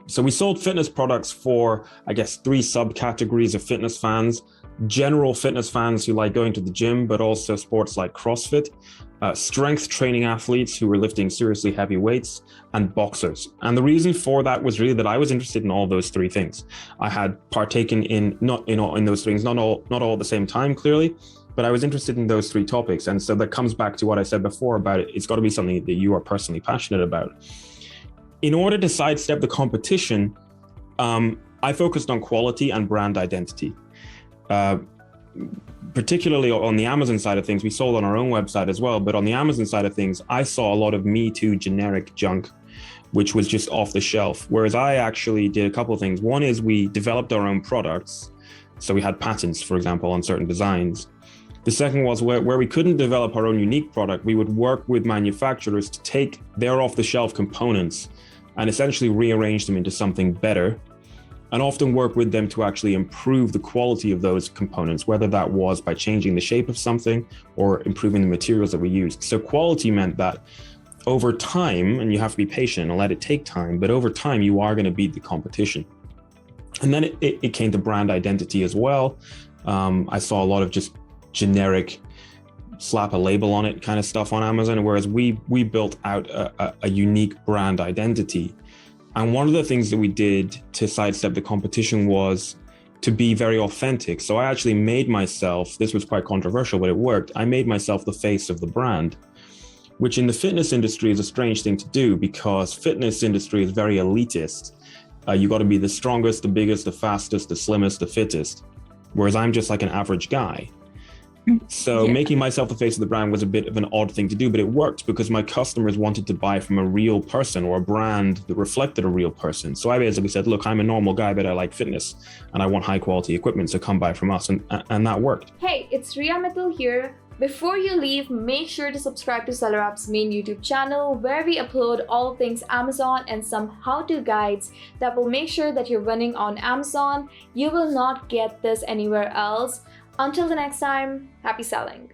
So we sold fitness products for, I guess, three subcategories of fitness fans. General fitness fans who like going to the gym, but also sports like CrossFit, strength training athletes who were lifting seriously heavy weights, and boxers. And the reason for that was really that I was interested in all those three things. I had partaken in those things, not all at the same time, clearly, but I was interested in those three topics. And so that comes back to what I said before about it. It's got to be something that you are personally passionate about. In order to sidestep the competition, I focused on quality and brand identity. Particularly on the Amazon side of things, we sold on our own website as well, but on the Amazon side of things, I saw a lot of Me Too generic junk, which was just off the shelf. Whereas I actually did a couple of things. One is we developed our own products. So we had patents, for example, on certain designs. The second was where we couldn't develop our own unique product, we would work with manufacturers to take their off the shelf components and essentially rearrange them into something better, and often work with them to actually improve the quality of those components, whether that was by changing the shape of something or improving the materials that we used. So quality meant that over time, and you have to be patient and let it take time, but over time you are going to beat the competition. And then it came to brand identity as well. I saw a lot of just generic slap a label on it kind of stuff on Amazon, whereas we built out a unique brand identity. And one of the things that we did to sidestep the competition was to be very authentic. So I actually made myself, this was quite controversial, but it worked. I made myself the face of the brand, which in the fitness industry is a strange thing to do because fitness industry is very elitist. You got to be the strongest, the biggest, the fastest, the slimmest, the fittest. Whereas I'm just like an average guy. So making myself the face of the brand was a bit of an odd thing to do, but it worked because my customers wanted to buy from a real person or a brand that reflected a real person. So I basically said, look, I'm a normal guy, but I like fitness and I want high quality equipment, so come buy from us. And that worked. Hey, it's Ria Mittal here. Before you leave, make sure to subscribe to SellerUp's main YouTube channel where we upload all things Amazon and some how-to guides that will make sure that you're running on Amazon. You will not get this anywhere else. Until the next time, happy selling.